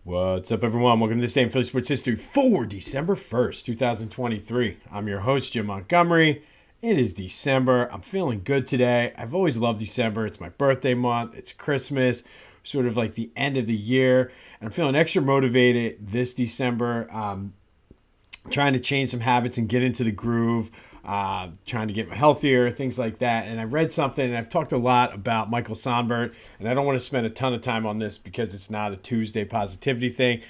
What's up, everyone? Welcome to this day in Philly Sports History for December 1st, 2023. I'm your host, Jim Montgomery. It is December. I'm feeling good today. I've always loved December. It's my birthday month. It's Christmas, sort of like the end of the year. And I'm feeling extra motivated this December, trying to change some habits and get into the groove, trying to get healthier, things like that. And I read something, and I've talked a lot about Michael Sonbert, and I don't want to spend a ton of time on this because it's not a Tuesday positivity thing.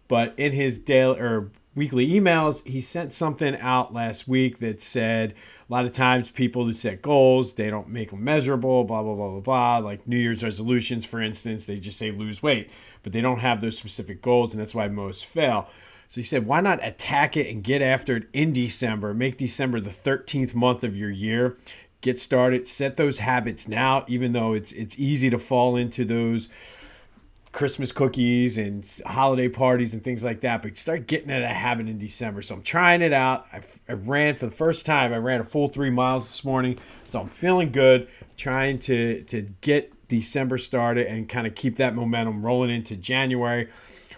But in his daily or weekly emails, he sent something out last week that said a lot of times people who set goals, they don't make them measurable, blah, blah, blah, blah, blah. Like New Year's resolutions, for instance, they just say lose weight, but they don't have those specific goals, and that's why most fail. So he said, why not attack it and get after it in December? Make December the 13th month of your year. Get started. Set those habits now, even though it's easy to fall into those Christmas cookies and holiday parties and things like that. But start getting into that habit in December. So I'm trying it out. I ran for the first time. I ran a full 3 miles this morning. So I'm feeling good. Trying to get December started and kind of keep that momentum rolling into January,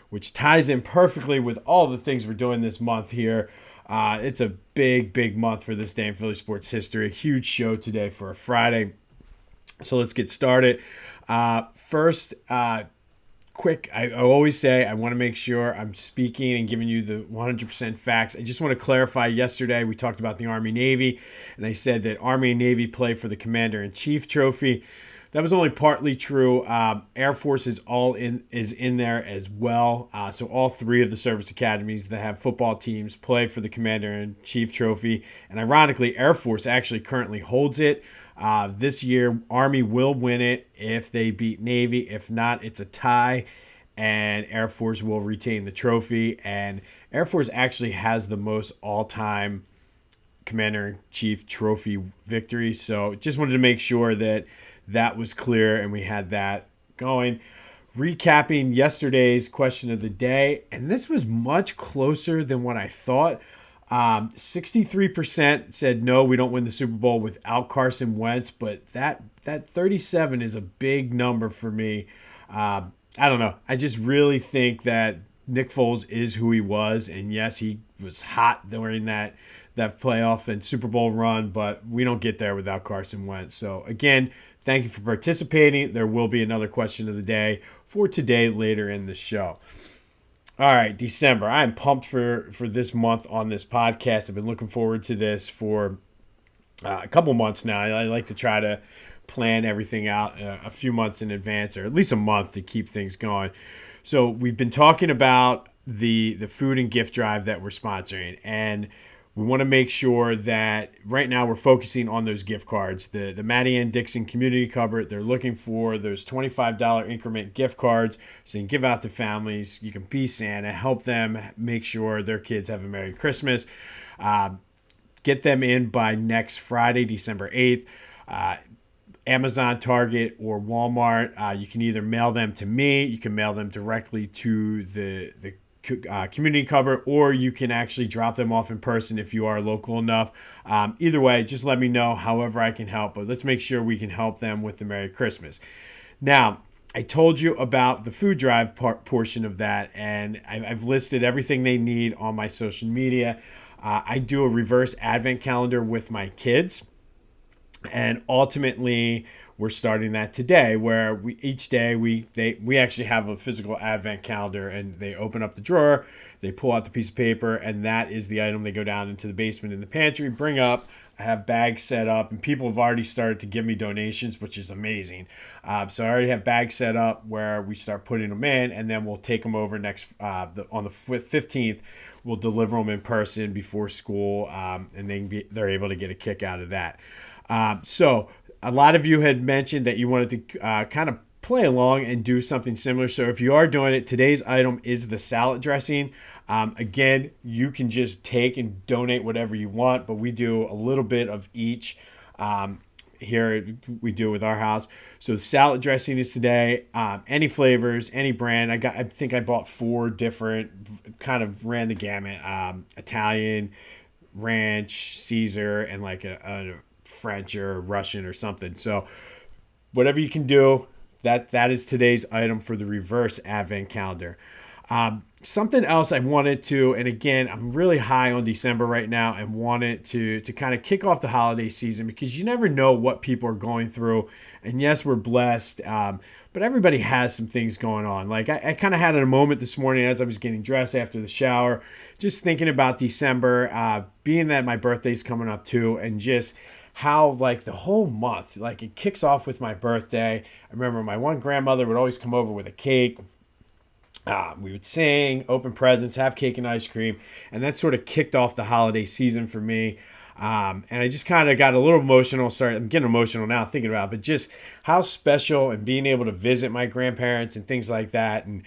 which ties in perfectly with all the things we're doing this month here. It's a big month for this day in Philly sports history. A huge show today for a Friday. So let's get started. First, quick, I always say I want to make sure I'm speaking and giving you the 100% facts. I just want to clarify, yesterday we talked about the Army-Navy, and I said that Army and Navy play for the Commander-in-Chief Trophy. That was only partly true. Air Force is in there as well. So all three of the service academies that have football teams play for the Commander-in-Chief Trophy. And ironically, Air Force actually currently holds it. This year, Army will win it if they beat Navy. If not, it's a tie, and Air Force will retain the trophy. And Air Force actually has the most all-time Commander-in-Chief Trophy victories. So just wanted to make sure that was clear, and we had that going. Recapping yesterday's question of the day, and this was much closer than what I thought. 63% said no, we don't win the Super Bowl without Carson Wentz, but that 37 is a big number for me. I don't know. I just really think that Nick Foles is who he was, and yes, he was hot during that playoff and Super Bowl run, but we don't get there without Carson Wentz. So again, thank you for participating. There will be another question of the day for today later in the show. All right, December. I'm pumped for this month on this podcast. I've been looking forward to this for a couple months now. I like to try to plan everything out a few months in advance, or at least a month, to keep things going. So we've been talking about the food and gift drive that we're sponsoring, and we want to make sure that right now we're focusing on those gift cards. The Maddie Ann Dixon Community Cupboard, they're looking for those $25 increment gift cards so you can give out to families. You can be Santa, help them make sure their kids have a Merry Christmas. Get them in by next Friday, December 8th. Amazon, Target, or Walmart. You can either mail them to me, you can mail them directly to the community cupboard, or you can actually drop them off in person if you are local enough. Either way, just let me know however I can help, but let's make sure we can help them with the Merry Christmas. Now, I told you about the food drive portion of that, and I've listed everything they need on my social media. I do a reverse advent calendar with my kids, and ultimately we're starting that today, where each day we actually have a physical advent calendar, and they open up the drawer, they pull out the piece of paper, and that is the item they go down into the basement in the pantry, bring up. I have bags set up, and people have already started to give me donations, which is amazing. So I already have bags set up where we start putting them in, and then we'll take them over next on the 15th. We'll deliver them in person before school, and they're able to get a kick out of that. So a lot of you had mentioned that you wanted to kind of play along and do something similar. So if you are doing it, today's item is the salad dressing. Again, you can just take and donate whatever you want, but we do a little bit of each. Here we do with our house. So the salad dressing is today. Any flavors, any brand. I think I bought 4 different, kind of ran the gamut. Italian, ranch, Caesar, and like a French or Russian or something. So whatever you can do, that is today's item for the reverse advent calendar. Something else I wanted to, and again, I'm really high on December right now and wanted to kind of kick off the holiday season because you never know what people are going through. And yes, we're blessed, but everybody has some things going on. Like I kind of had a moment this morning as I was getting dressed after the shower, just thinking about December, being that my birthday's coming up too, and just how like the whole month, like it kicks off with my birthday. I remember my one grandmother would always come over with a cake. We would sing, open presents, have cake and ice cream, and that sort of kicked off the holiday season for me. And I just kind of got a little emotional. Sorry, I'm getting emotional now thinking about it, but just how special and being able to visit my grandparents and things like that. And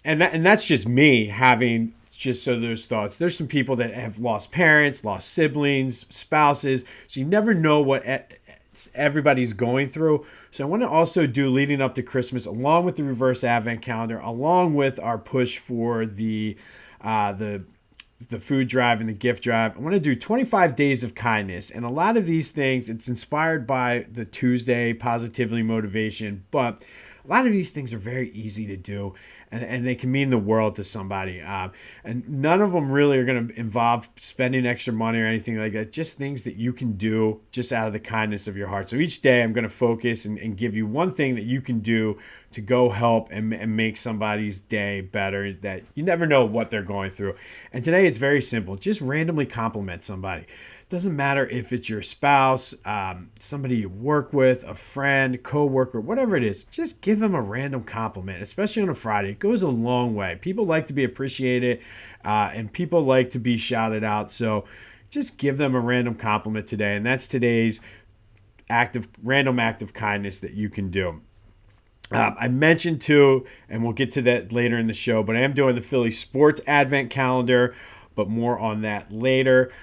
that's just me having just so those thoughts. There's some people that have lost parents, lost siblings, spouses, so you never know what everybody's going through. So I want to also do leading up to Christmas, along with the reverse advent calendar, along with our push for the food drive and the gift drive. I want to do 25 days of kindness. And a lot of these things, it's inspired by the Tuesday positively motivation, but a lot of these things are very easy to do, and they can mean the world to somebody. And none of them really are going to involve spending extra money or anything like that. Just things that you can do just out of the kindness of your heart. So each day I'm going to focus and give you one thing that you can do to go help and make somebody's day better, that you never know what they're going through. And today it's very simple. Just randomly compliment somebody. Doesn't matter if it's your spouse, somebody you work with, a friend, coworker, whatever it is. Just give them a random compliment, especially on a Friday. It goes a long way. People like to be appreciated, and people like to be shouted out. So just give them a random compliment today, and that's today's random act of kindness that you can do. I mentioned too, and we'll get to that later in the show, but I am doing the Philly Sports Advent Calendar, but more on that later.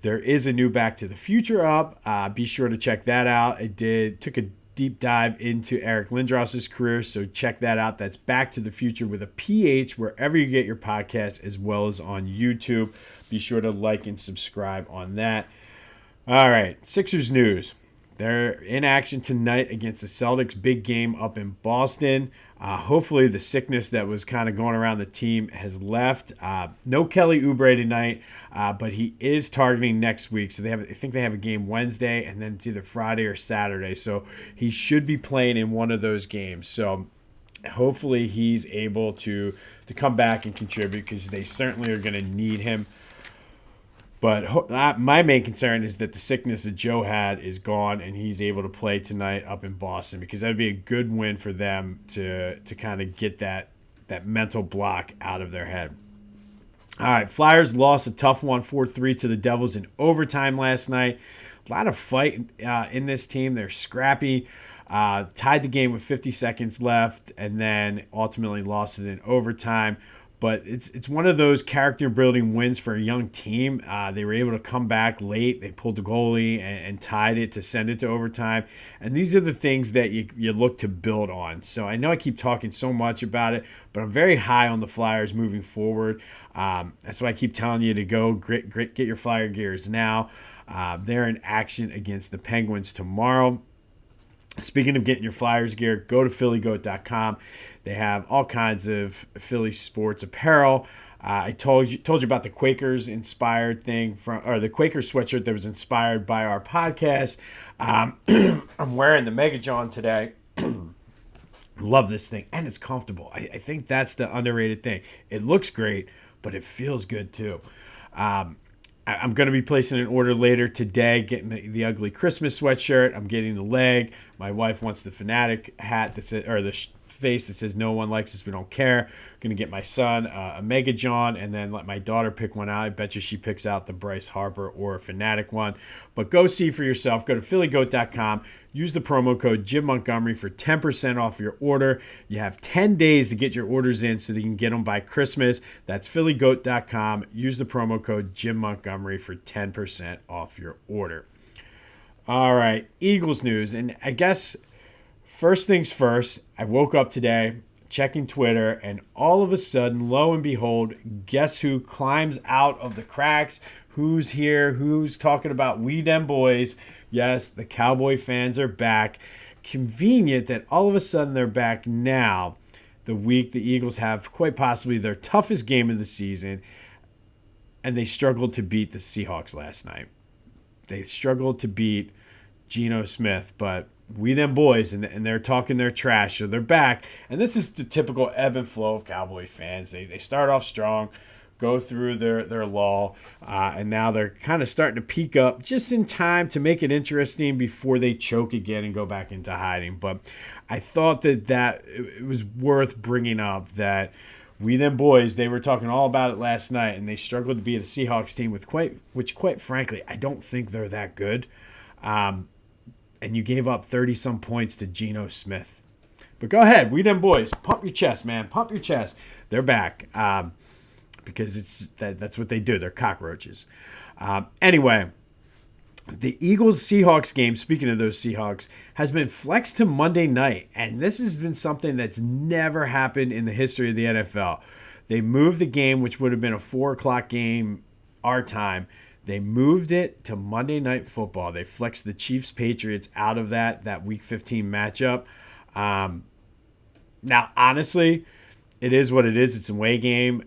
There is a new Back to the Future up. Be sure to check that out. Took a deep dive into Eric Lindros's career, so check that out. That's Back to the Future with a PH wherever you get your podcasts, as well as on YouTube. Be sure to like and subscribe on that. All right, Sixers news. They're in action tonight against the Celtics. Big game up in Boston. Hopefully the sickness that was kind of going around the team has left. No Kelly Oubre tonight, but he is targeting next week. So I think they have a game Wednesday, and then it's either Friday or Saturday. So he should be playing in one of those games. So hopefully he's able to come back and contribute, because they certainly are going to need him. But my main concern is that the sickness that Joe had is gone, and he's able to play tonight up in Boston, because that would be a good win for them to kind of get that mental block out of their head. All right, Flyers lost a tough one, 4-3 to the Devils in overtime last night. A lot of fight in this team. They're scrappy. Tied the game with 50 seconds left, and then ultimately lost it in overtime. But it's one of those character-building wins for a young team. They were able to come back late. They pulled the goalie and tied it to send it to overtime. And these are the things that you look to build on. So I know I keep talking so much about it, but I'm very high on the Flyers moving forward. That's why I keep telling you to go get your Flyer gears now. They're in action against the Penguins tomorrow. Speaking of getting your Flyers gear, go to phillygoat.com. They have all kinds of Philly sports apparel. I told you about the Quakers inspired thing or the Quaker sweatshirt that was inspired by our podcast. I'm wearing the Mega John today. Love this thing, and it's comfortable. I think that's the underrated thing. It looks great, but it feels good too. I'm going to be placing an order later today, getting the ugly Christmas sweatshirt. I'm getting the leg. My wife wants the Fanatic hat that says, or the face that says "No one likes us, we don't care." Going to get my son a Mega John, and then let my daughter pick one out. I bet you she picks out the Bryce Harper or a Fanatic one. But go see for yourself. Go to phillygoat.com. Use the promo code Jim Montgomery for 10% off your order. You have 10 days to get your orders in so that you can get them by Christmas. That's phillygoat.com. Use the promo code Jim Montgomery for 10% off your order. All right, Eagles news. And I guess first things first, I woke up today checking Twitter, and all of a sudden, lo and behold, guess who climbs out of the cracks? Who's here? Who's talking about we dem boys? Yes, the Cowboy fans are back. Convenient that all of a sudden they're back now. the week the Eagles have quite possibly their toughest game of the season, and they struggled to beat the Seahawks last night. They struggled to beat Geno Smith, but we them boys, and they're talking their trash, so they're back. And this is the typical ebb and flow of Cowboy fans. They start off strong, go through their lull, and now they're kind of starting to peak up just in time to make it interesting before they choke again and go back into hiding. But I thought that it was worth bringing up that we them boys, they were talking all about it last night, and they struggled to beat a Seahawks team which quite frankly, I don't think they're that good. And you gave up 30-some points to Geno Smith. But go ahead, we them boys, pump your chest, man, pump your chest. They're back because that's what they do. They're cockroaches. Anyway, the Eagles-Seahawks game, speaking of those Seahawks, has been flexed to Monday night. And this has been something that's never happened in the history of the NFL. They moved the game, which would have been a 4 o'clock game our time. They moved it to Monday Night Football. They flexed the Chiefs-Patriots out of that Week 15 matchup. Now, honestly, it is what it is. It's an away game.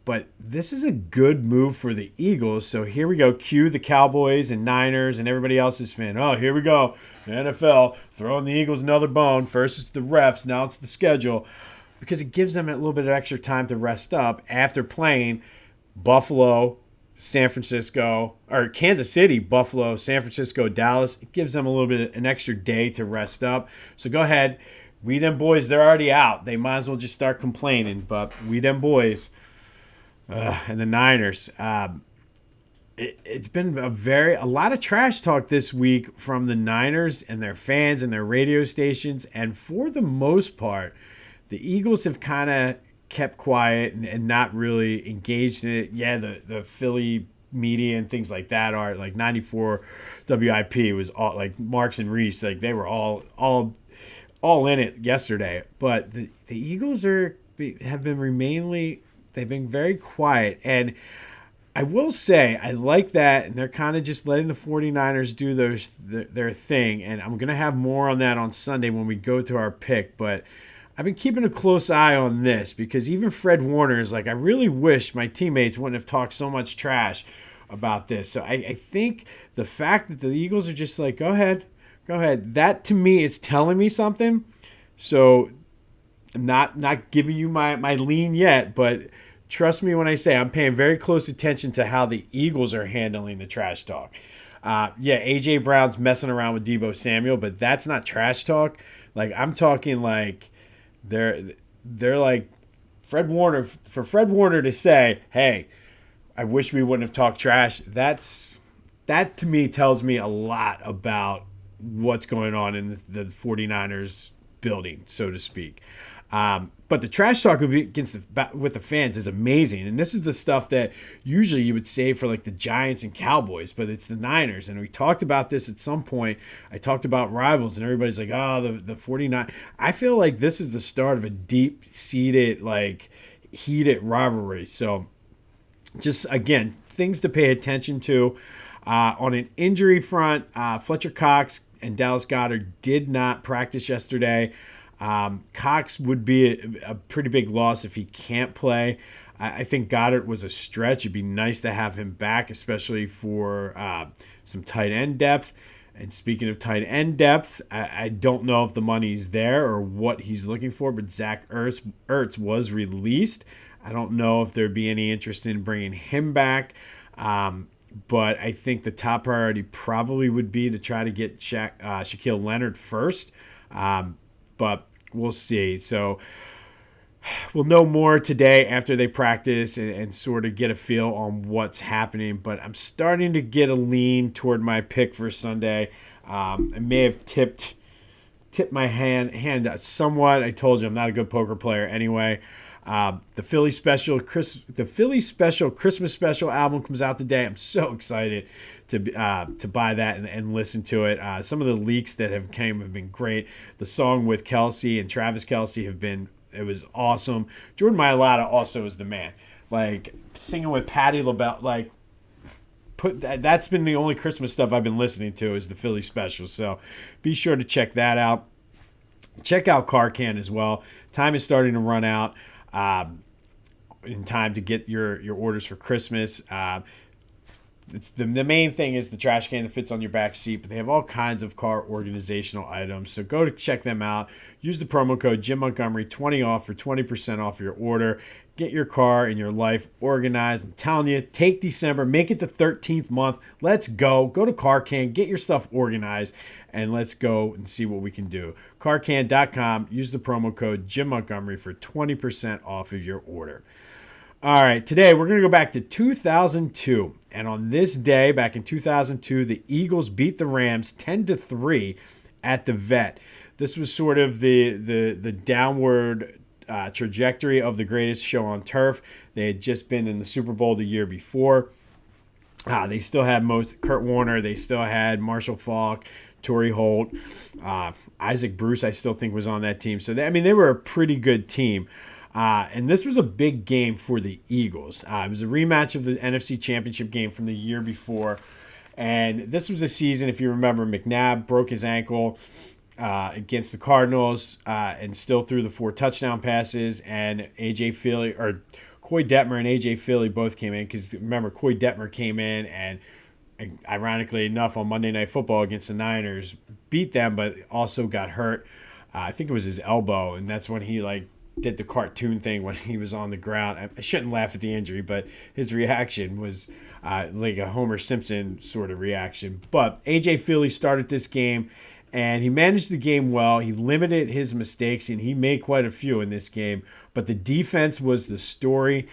But this is a good move for the Eagles. So here we go. Cue the Cowboys and Niners and everybody else's fan. Oh, here we go. The NFL throwing the Eagles another bone. First it's the refs. Now it's the schedule. Because it gives them a little bit of extra time to rest up after playing Buffalo, San Francisco, or Kansas City, Buffalo, San Francisco, Dallas. It gives them a little bit an extra day to rest up. So go ahead. We them boys, they're already out. They might as well just start complaining. But we them boys... and the Niners. It's been a lot of trash talk this week from the Niners and their fans and their radio stations. And for the most part, the Eagles have kind of kept quiet and not really engaged in it. Yeah, the Philly media and things like that are like 94 WIP was all like Marks and Reese. Like they were all in it yesterday. But the Eagles have been they've been very quiet. And I will say, I like that. And they're kind of just letting the 49ers do their thing. And I'm going to have more on that on Sunday when we go to our pick. But I've been keeping a close eye on this because even Fred Warner is like, I really wish my teammates wouldn't have talked so much trash about this. So I think the fact that the Eagles are just like, go ahead. That to me is telling me something. So I'm not giving you my lean yet, but trust me when I say I'm paying very close attention to how the Eagles are handling the trash talk. A.J. Brown's messing around with Deebo Samuel, but that's not trash talk. Like I'm talking like they're like Fred Warner. For Fred Warner to say, hey, I wish we wouldn't have talked trash, that to me tells me a lot about what's going on in the 49ers building, so to speak. But the trash talk with the fans is amazing. And this is the stuff that usually you would save for like the Giants and Cowboys, but it's the Niners. And we talked about this at some point. I talked about rivals and everybody's like, oh, the 49. I feel like this is the start of a deep-seated, like heated rivalry. So just, again, things to pay attention to. On an injury front, Fletcher Cox and Dallas Goedert did not practice yesterday. Cox would be a pretty big loss if he can't play. I think Goddard was a stretch. It'd be nice to have him back, especially for some tight end depth. And speaking of tight end depth, I don't know if the money's there or what he's looking for, but Zach Ertz was released. I don't know if there'd be any interest in bringing him back. But I think the top priority probably would be to try to get Shaquille Leonard first. But we'll see. So we'll know more today after they practice and sort of get a feel on what's happening. But I'm starting to get a lean toward my pick for Sunday. I may have tipped my hand somewhat. I told you I'm not a good poker player anyway. The Philly Special Christmas Special album comes out today. I'm so excited to buy that and listen to it. Some of the leaks that have been great. The song with Kelsey and Travis Kelsey it was awesome. Jordan Mailata also is the man. Like singing with Patti LaBelle, like that's been the only Christmas stuff I've been listening to is the Philly Special. So be sure to check that out. Check out Car Can as well. time is starting to run out in time to get your orders for Christmas. It's the main thing is the trash can that fits on your back seat, but they have all kinds of car organizational items. So go to check them out. Use the promo code Jim Montgomery 20 off for 20% off your order. Get your car and your life organized. I'm telling you, take December, make it the 13th month. Let's go. Go to CarCan, get your stuff organized, and let's go and see what we can do. CarCan.com. Use the promo code Jim Montgomery for 20% off of your order. All right, today we're going to go back to 2002. And on this day, back in 2002, the Eagles beat the Rams 10-3 at the Vet. This was sort of the downward trajectory of the greatest show on turf. They had just been in the Super Bowl the year before. They still had Kurt Warner. They still had Marshall Faulk, Torrey Holt, Isaac Bruce. I still think was on that team. So they were a pretty good team. And this was a big game for the Eagles. It was a rematch of the NFC Championship game from the year before. And this was a season, if you remember, McNabb broke his ankle against the Cardinals and still threw the 4 touchdown passes. And Coy Detmer and A.J. Philly both came in. Because remember, Coy Detmer came in and ironically enough on Monday Night Football against the Niners, beat them, but also got hurt. I think it was his elbow. And that's when he did the cartoon thing when he was on the ground. I shouldn't laugh at the injury, but his reaction was like a Homer Simpson sort of reaction. But A.J. Philly started this game, and he managed the game well. He limited his mistakes, and he made quite a few in this game. But the defense was the story.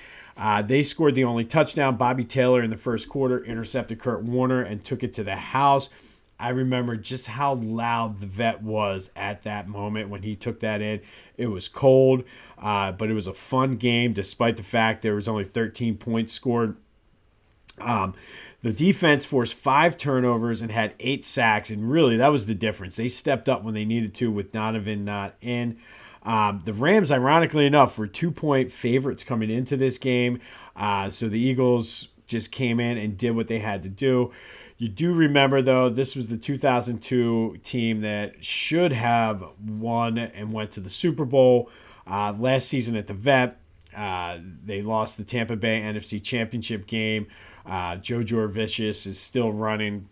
They scored the only touchdown. Bobby Taylor in the first quarter intercepted Kurt Warner and took it to the house. I remember just how loud the Vet was at that moment when he took that in. It was cold, but it was a fun game despite the fact there was only 13 points scored. The defense forced 5 turnovers and had 8 sacks, and really that was the difference. They stepped up when they needed to with Donovan not in. The Rams, ironically enough, were 2-point favorites coming into this game. So the Eagles just came in and did what they had to do. You do remember, though, this was the 2002 team that should have won and went to the Super Bowl. Last season at the Vet, they lost the Tampa Bay NFC Championship game. Joe Jurevicius is still running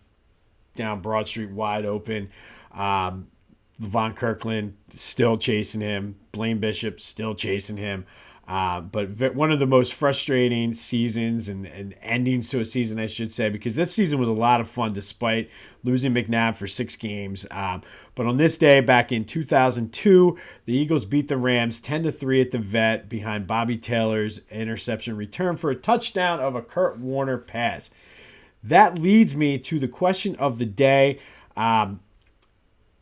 down Broad Street wide open. Levon Kirkland still chasing him. Blaine Bishop still chasing him. But one of the most frustrating seasons and endings to a season, I should say, because this season was a lot of fun despite losing McNabb for 6 games. But on this day, back in 2002, the Eagles beat the Rams 10-3 at the Vet behind Bobby Taylor's interception return for a touchdown of a Kurt Warner pass. That leads me to the question of the day.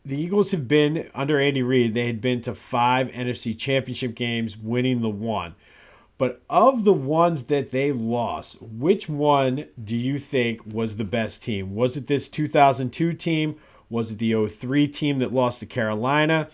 The Eagles have been, under Andy Reid, they had been to 5 NFC Championship games, winning the 1. But of the ones that they lost, which one do you think was the best team? Was it this 2002 team? Was it the 2003 team that lost to Carolina?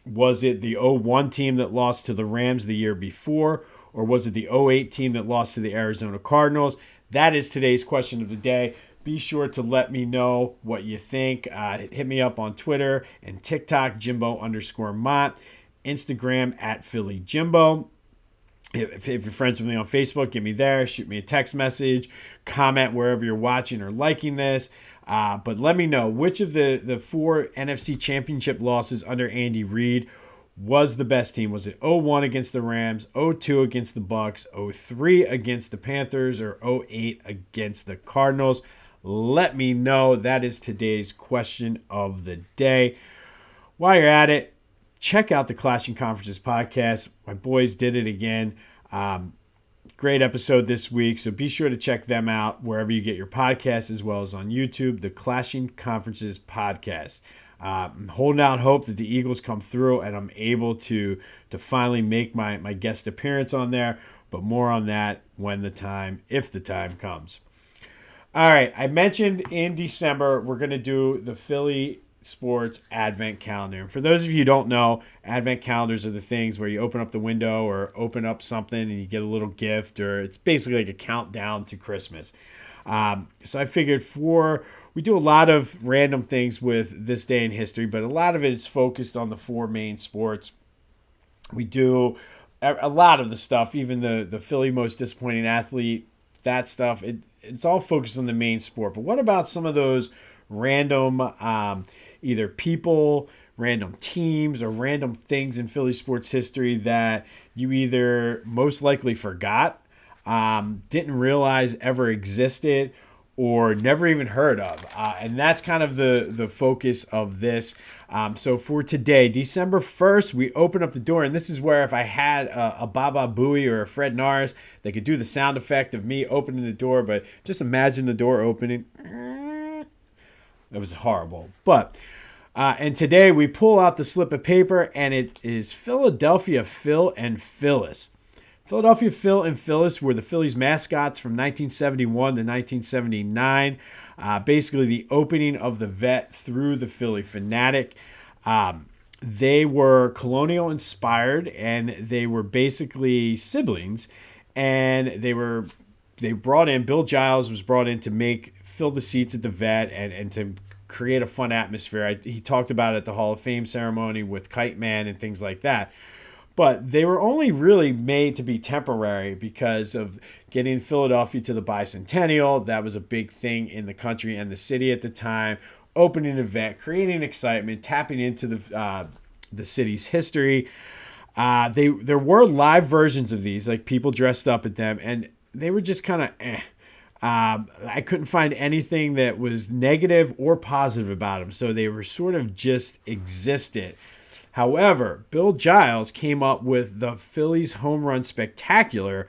Was it the 2001 team that lost to the Rams the year before? Or was it the 2008 team that lost to the Arizona Cardinals? That is today's question of the day. Be sure to let me know what you think. Hit me up on Twitter and TikTok, Jimbo_Mott. Instagram at Philly Jimbo. If you're friends with me on Facebook, get me there. Shoot me a text message. Comment wherever you're watching or liking this. But let me know which of the 4 NFC Championship losses under Andy Reid was the best team. Was it 2001 against the Rams, 2002 against the Bucs, 2003 against the Panthers, or 2008 against the Cardinals? Let me know. That is today's question of the day. While you're at it, check out the Clashing Conferences podcast. My boys did it again. Great episode this week, so be sure to check them out wherever you get your podcasts, as well as on YouTube, the Clashing Conferences podcast. I'm holding out hope that the Eagles come through and I'm able to finally make my guest appearance on there, but more on that if the time comes. All right, I mentioned in December we're going to do the Philly Sports Advent Calendar. And for those of you who don't know, Advent Calendars are the things where you open up the window or open up something and you get a little gift, or it's basically like a countdown to Christmas. So I figured we do a lot of random things with this day in history, but a lot of it is focused on the 4 main sports. We do a lot of the stuff, even the Philly most disappointing athlete, that stuff. It's all focused on the main sport. But what about some of those random either people, random teams, or random things in Philly sports history that you either most likely forgot, didn't realize ever existed, or never even heard of? And that's kind of the focus of this. So for today, December 1st, we open up the door. And this is where if I had a Baba Booey or a Fred Norris, they could do the sound effect of me opening the door. But just imagine the door opening. That was horrible. But and today we pull out the slip of paper, and it is Philadelphia Phil and Phillis. Philadelphia Phil and Phillis were the Phillies mascots from 1971 to 1979. Basically, the opening of the vet through the Philly Fanatic. They were colonial inspired, and they were basically siblings. And they brought in, Bill Giles was brought in to fill the seats at the vet and to create a fun atmosphere. He talked about it at the Hall of Fame ceremony with Kite Man and things like that. But they were only really made to be temporary because of getting Philadelphia to the bicentennial. That was a big thing in the country and the city at the time. Opening an event, creating excitement, tapping into the city's history. There were live versions of these, like people dressed up at them, and they were just kind of I couldn't find anything that was negative or positive about them. So they were sort of just existed. However, Bill Giles came up with the Phillies Home Run Spectacular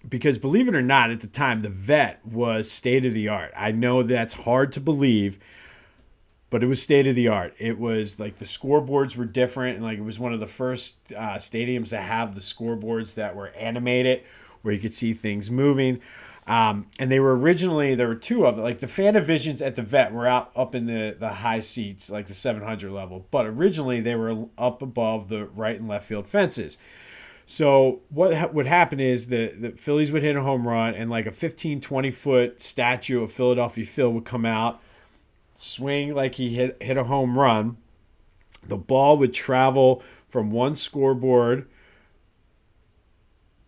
because, believe it or not, at the time, the vet was state-of-the-art. I know that's hard to believe, but it was state-of-the-art. It was like the scoreboards were different, and like it was one of the first stadiums to have the scoreboards that were animated, where you could see things moving. And there were two of them. Like the Fanavisions at the vet were up in the high seats, like the 700 level. But originally they were up above the right and left field fences. So what would happen is the Phillies would hit a home run, and like a 15, 20-foot statue of Philadelphia Phil would come out, swing like he hit a home run. The ball would travel from one scoreboard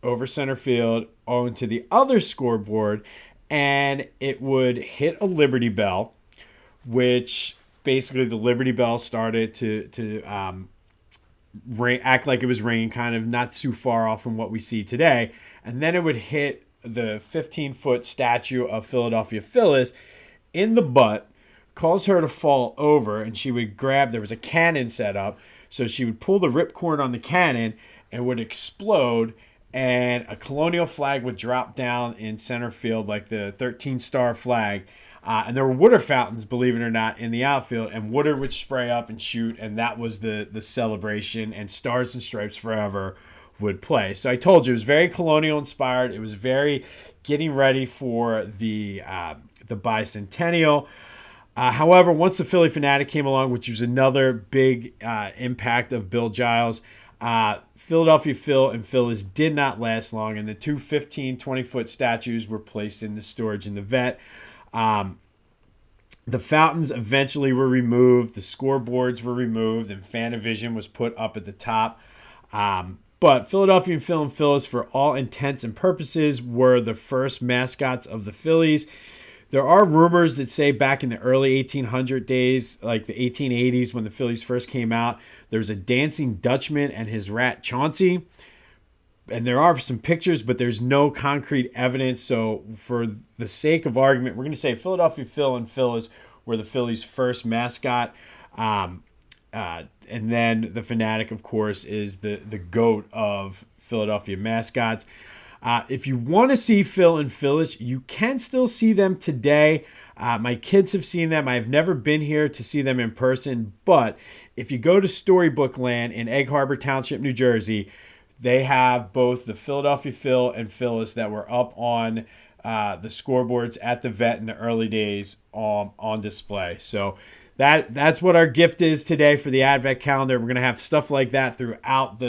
over center field onto the other scoreboard, and it would hit a Liberty Bell, which basically the Liberty Bell started to act like it was ringing, kind of not too far off from what we see today. And then it would hit the 15-foot statue of Philadelphia Phyllis in the butt, cause her to fall over, and she would there was a cannon set up, so she would pull the ripcord on the cannon and would explode, and a colonial flag would drop down in center field, like the 13-star flag. And there were water fountains, believe it or not, in the outfield, and water would spray up and shoot, and that was the celebration, and Stars and Stripes Forever would play. So I told you, it was very colonial inspired. It was very getting ready for the bicentennial. However, once the Philly Fanatic came along, which was another big impact of Bill Giles, Philadelphia Phil and Phillis did not last long, and the two 15, 20-foot statues were placed in the storage in the vet. The fountains eventually were removed, the scoreboards were removed, and Fanavision was put up at the top. But Philadelphia Phil and Phillis, for all intents and purposes, were the first mascots of the Phillies. There are rumors that say back in the early 1800 days, like the 1880s when the Phillies first came out, there was a dancing Dutchman and his rat Chauncey. And there are some pictures, but there's no concrete evidence. So for the sake of argument, we're going to say Philadelphia Phil and Phillis were the Phillies' first mascot. And then the Fanatic, of course, is the GOAT of Philadelphia mascots. If you want to see Phil and Phyllis, you can still see them today. My kids have seen them. I've never been here to see them in person. But if you go to Storybook Land in Egg Harbor Township, New Jersey, they have both the Philadelphia Phil and Phyllis that were up on the scoreboards at the vet in the early days on display. So that's what our gift is today for the Advent calendar. We're going to have stuff like that throughout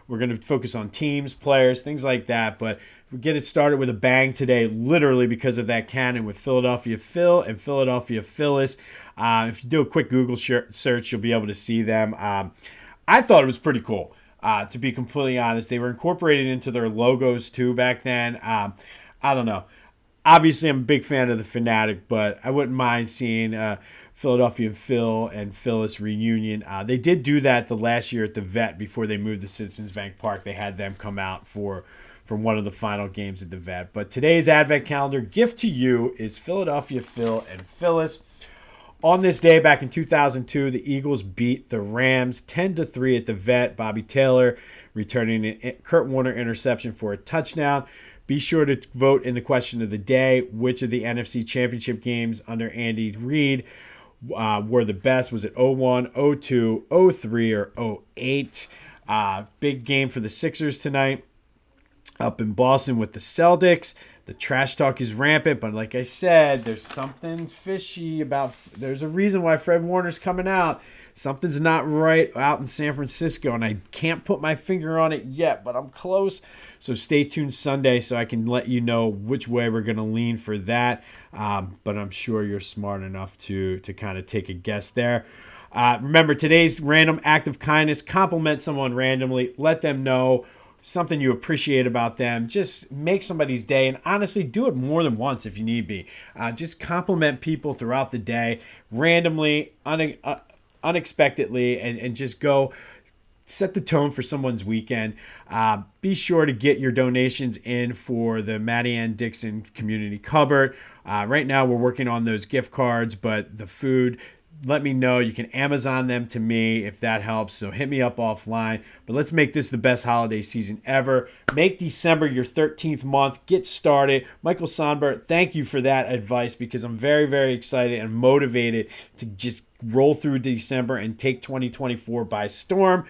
we're going to focus on teams, players, things like that. But we get it started with a bang today, literally because of that canon with Philadelphia Phil and Philadelphia Phyllis. If you do a quick Google search, you'll be able to see them. I thought it was pretty cool. to be completely honest. They were incorporated into their logos too back then. I don't know. Obviously, I'm a big fan of the Fanatic, but I wouldn't mind seeing Philadelphia Phil and Phillis reunion. They did do that the last year at the Vet before they moved to Citizens Bank Park. They had them come out for one of the final games at the Vet. But today's Advent Calendar gift to you is Philadelphia Phil and Phillis. On this day, back in 2002, the Eagles beat the Rams 10-3 at the Vet. Bobby Taylor returning a Kurt Warner interception for a touchdown. Be sure to vote in the question of the day. Which of the NFC Championship games under Andy Reid were the best? Was it 01, 02, 03, or 08? Big game for the Sixers tonight up in Boston with the Celtics. The trash talk is rampant, but like I said, there's something fishy about. There's a reason why Fred Warner's coming out. Something's not right out in San Francisco, and I can't put my finger on it yet, but I'm close. So stay tuned Sunday so I can let you know which way we're going to lean for that. But I'm sure you're smart enough to kind of take a guess there. Remember, today's random act of kindness. Compliment someone randomly. Let them know something you appreciate about them. Just make somebody's day, and honestly, do it more than once if you need be. Just compliment people throughout the day, randomly, unexpectedly, and just go set the tone for someone's weekend. Be sure to get your donations in for the Maddie Ann Dixon Community Cupboard. Right now, we're working on those gift cards, but the food, let me know. You can Amazon them to me if that helps. So hit me up offline. But let's make this the best holiday season ever. Make December your 13th month. Get started. Michael Sonbert, thank you for that advice because I'm very, very excited and motivated to just roll through December and take 2024 by storm.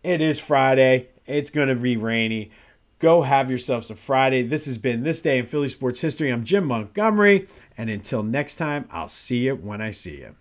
It is Friday. It's going to be rainy. Go have yourselves a Friday. This has been This Day in Philly Sports History. I'm Jim Montgomery. And until next time, I'll see you when I see you.